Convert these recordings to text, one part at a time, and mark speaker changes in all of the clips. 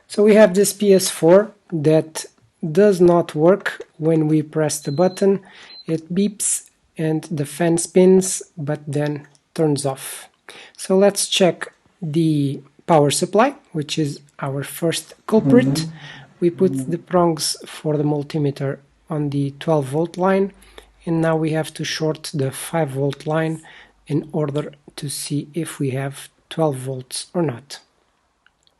Speaker 1: So we have this PS4 that does not work when we press the button. It beeps and the fan spins, but then turns off. So let's check the power supply, which is our first culprit. We put the prongs for the multimeter on the 12 volt line, and now we have to short the 5 volt line in order to see if we have 12 volts or not.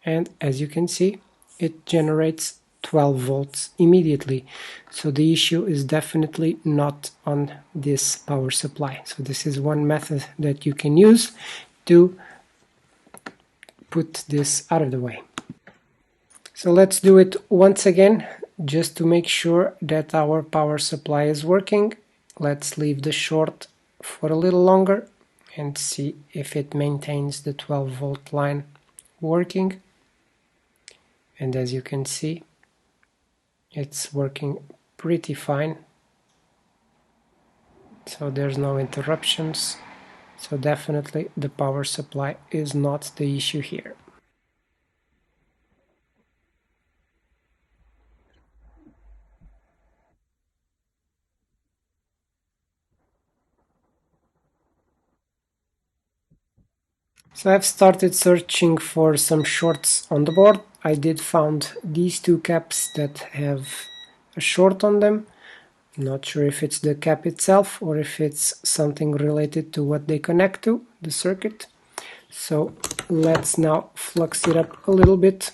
Speaker 1: And as you can see, it generates 12 volts immediately. So the issue is definitely not on this power supply. So this is one method that you can use to put this out of the way. So let's do it once again, just to make sure that our power supply is working. Let's leave the short for a little longer and see if it maintains the 12 volt line working. And as you can see, it's working pretty fine. So there's no interruptions. So definitely the power supply is not the issue here. So I've started searching for some shorts on the board. I did found these two caps that have a short on them. Not sure if it's the cap itself or if it's something related to what they connect to, the circuit. So let's now flux it up a little bit,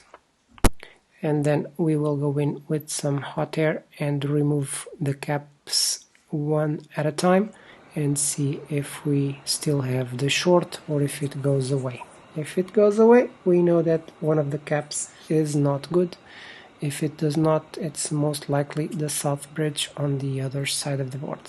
Speaker 1: and then we will go in with some hot air and remove the caps one at a time and see if we still have the short or if it goes away. If it goes away, we know that one of the caps is not good. If it does not, it's most likely the south bridge on the other side of the board.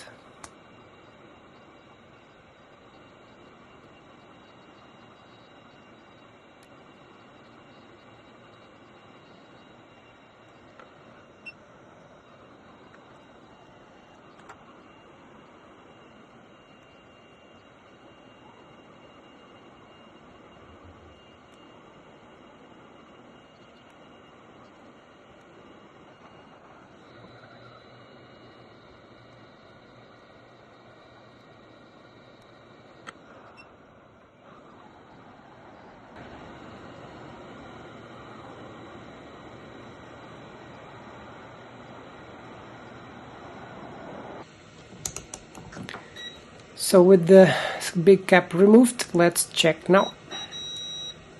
Speaker 1: So with the big cap removed, let's check now.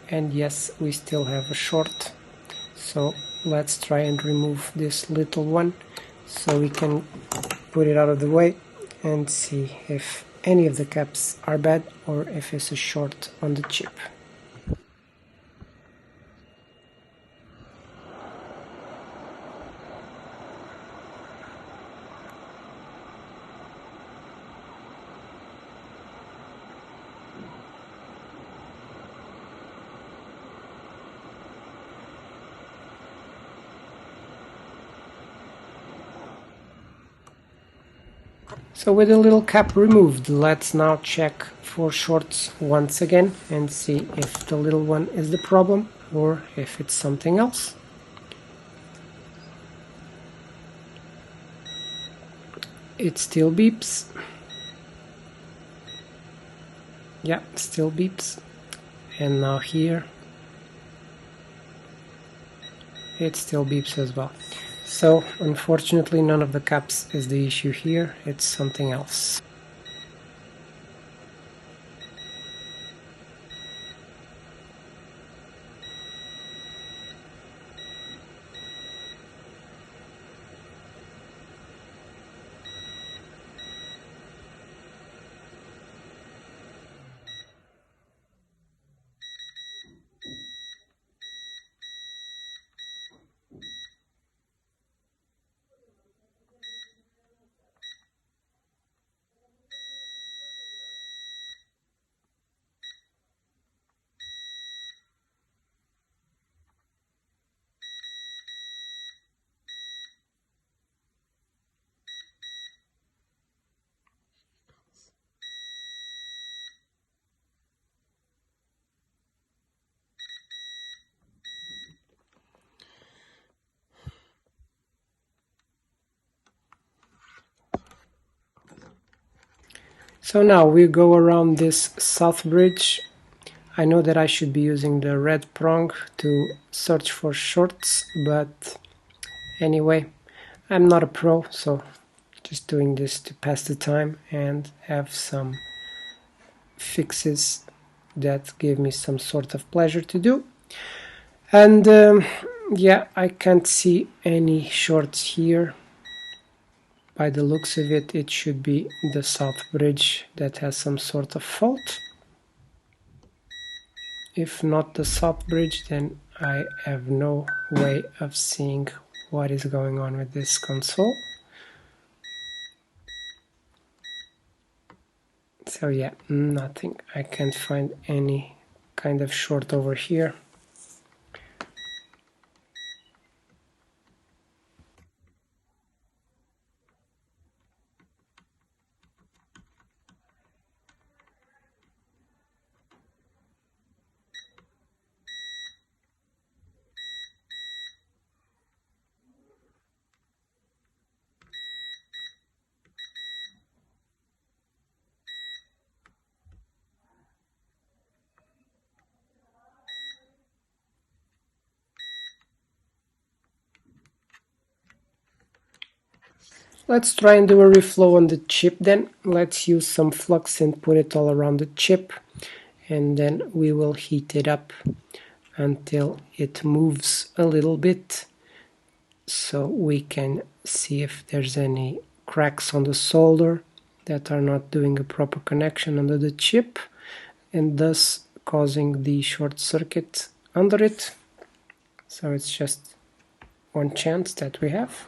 Speaker 1: And yes, we still have a short. So let's try and remove this little one so we can put it out of the way and see if any of the caps are bad or if it's a short on the chip. So with the little cap removed, let's now check for shorts once again and see if the little one is the problem or if it's something else. It still beeps. Yeah, still beeps. And now here it still beeps as well. So unfortunately none of the caps is the issue here, it's something else. So now we go around this south bridge. I know that I should be using the red prong to search for shorts, but anyway, I'm not a pro, so just doing this to pass the time and have some fixes that give me some sort of pleasure to do. And yeah, I can't see any shorts here. By the looks of it, it should be the south bridge that has some sort of fault. If not the south bridge, then I have no way of seeing what is going on with this console. So yeah, nothing. I can't find any kind of short over here. Let's try and do a reflow on the chip then. Let's use some flux and put it all around the chip, and then we will heat it up until it moves a little bit, so we can see if there's any cracks on the solder that are not doing a proper connection under the chip, and thus causing the short circuit under it. So it's just one chance that we have.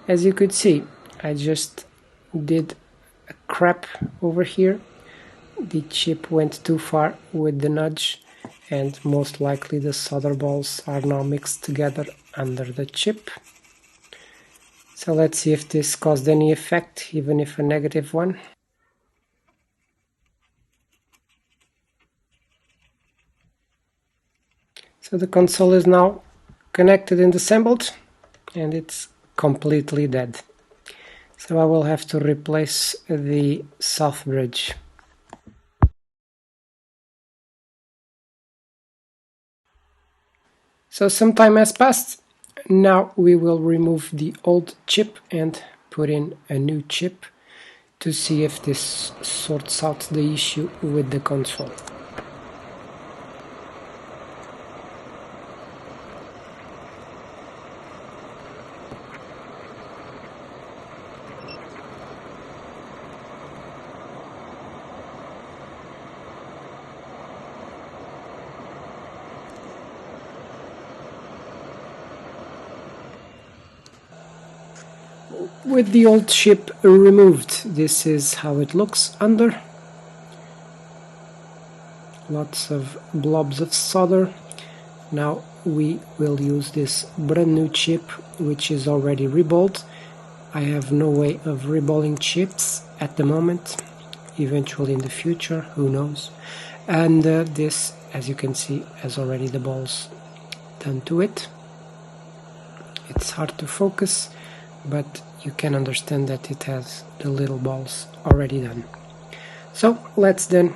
Speaker 1: As you could see, I just did a crap over here. The chip went too far with the nudge, and most likely the solder balls are now mixed together under the chip. So let's see if this caused any effect, even if a negative one. So the console is now connected and assembled, and it's completely dead. So I will have to replace the south bridge. So some time has passed. Now we will remove the old chip and put in a new chip to see if this sorts out the issue with the console. With the old chip removed, this is how it looks under. Lots of blobs of solder. Now we will use this brand new chip, which is already reballed. I have no way of reballing chips at the moment. Eventually in the future, who knows. And this, as you can see, has already the balls done to it. it's hard to focus, but you can understand that it has the little balls already done. So let's then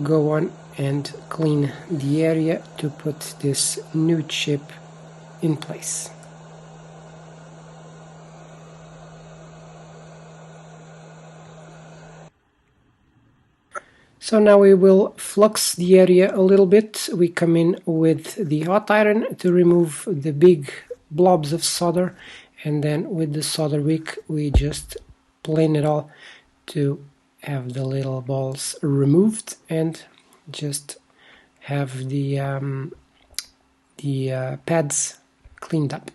Speaker 1: go on and clean the area to put this new chip in place. So now we will flux the area a little bit. We come in with the hot iron to remove the big blobs of solder, and then with the solder wick we just plane it all to have the little balls removed and just have the pads cleaned up.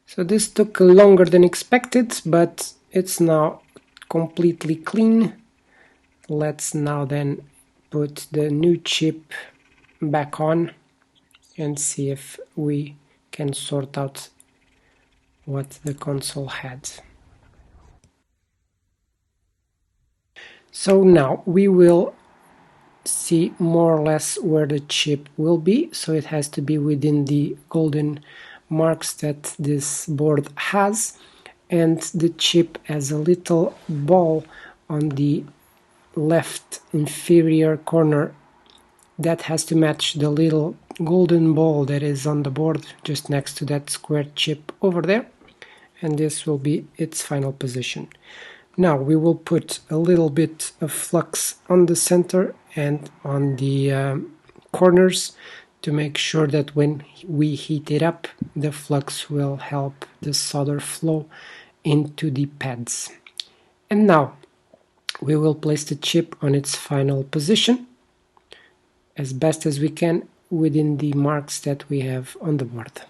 Speaker 1: So this took longer than expected, but it's now completely clean. Let's now then put the new chip back on and see if we can sort out what the console had. So now we will see more or less where the chip will be. So it has to be within the golden marks that this board has, and the chip has a little ball on the left inferior corner that has to match the little golden ball that is on the board just next to that square chip over there, and this will be its final position. Now we will put a little bit of flux on the center and on the corners to make sure that when we heat it up, the flux will help the solder flow into the pads. And now we will place the chip on its final position as best as we can within the marks that we have on the board.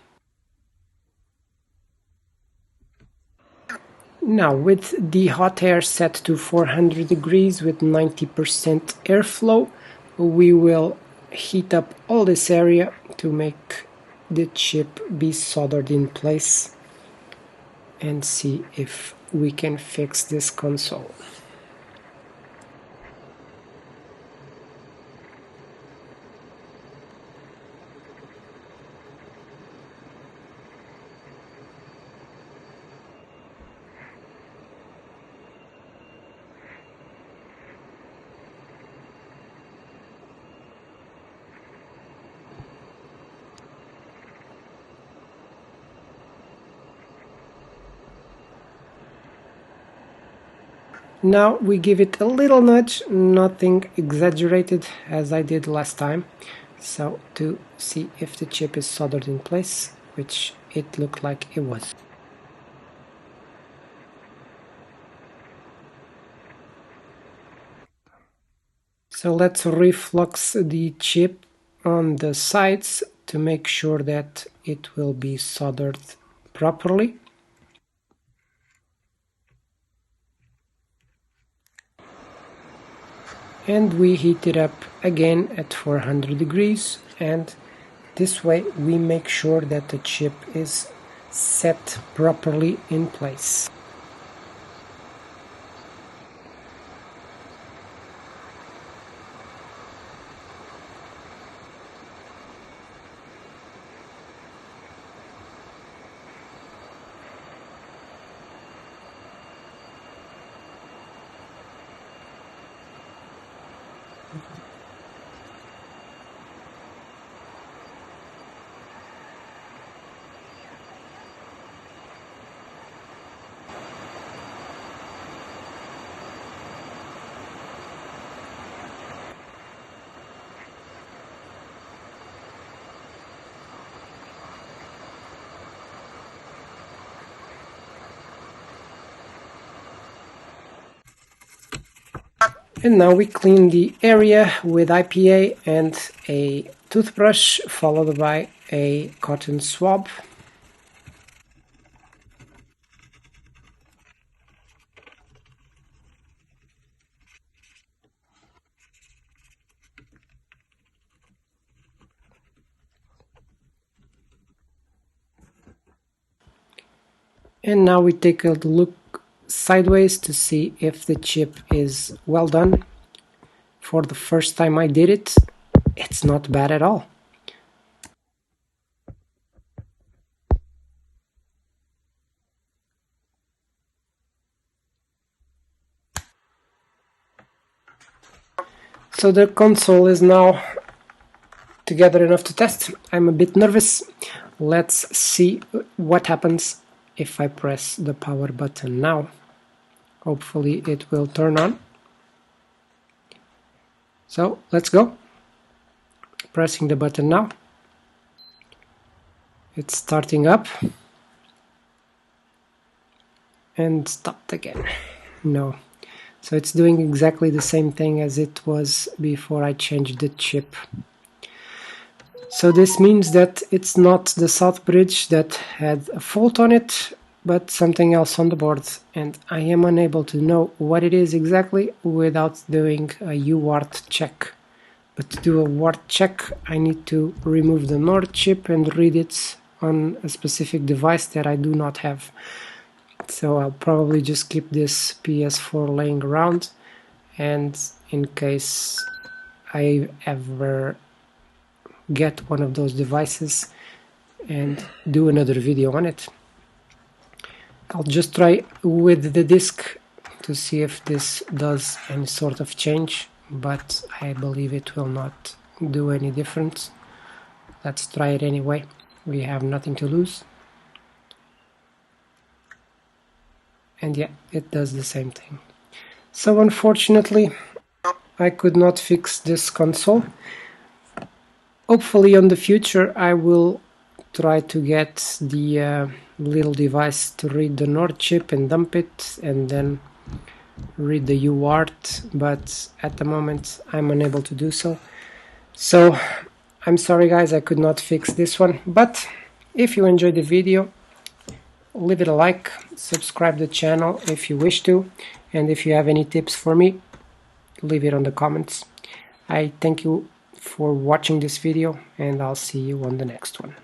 Speaker 1: Now, with the hot air set to 400 degrees with 90% airflow, we will heat up all this area to make the chip be soldered in place and see if we can fix this console. Now we give it a little nudge, nothing exaggerated as I did last time, so to see if the chip is soldered in place, which it looked like it was. So let's reflux the chip on the sides to make sure that it will be soldered properly. And we heat it up again at 400 degrees, and this way we make sure that the chip is set properly in place. And now we clean the area with IPA and a toothbrush, followed by a cotton swab. And now we take a look sideways to see if the chip is well done. For the first time I did it, it's not bad at all. So the console is now together enough to test. I'm a bit nervous. Let's see what happens if I press the power button now. Hopefully it will turn on. So let's go. Pressing the button now. It's starting up. And stopped again. No. So it's doing exactly the same thing as it was before I changed the chip. So this means that it's not the southbridge that had a fault on it, but something else on the board, and I am unable to know what it is exactly without doing a UART check. But to do a WART check, I need to remove the NOR chip and read it on a specific device that I do not have. So I'll probably just keep this PS4 laying around, and in case I ever get one of those devices and do another video on it, I'll just try with the disc to see if this does any sort of change, but I believe it will not do any difference. Let's try it anyway. We have nothing to lose. And yeah, it does the same thing. So unfortunately, I could not fix this console. Hopefully on the future I will try to get the little device to read the NOR chip and dump it and then read the UART, but at the moment I'm unable to do so. So I'm sorry guys, I could not fix this one, but if you enjoyed the video, leave it a like, subscribe the channel if you wish to, and if you have any tips for me, leave it on the comments. I thank you for watching this video, and I'll see you on the next one.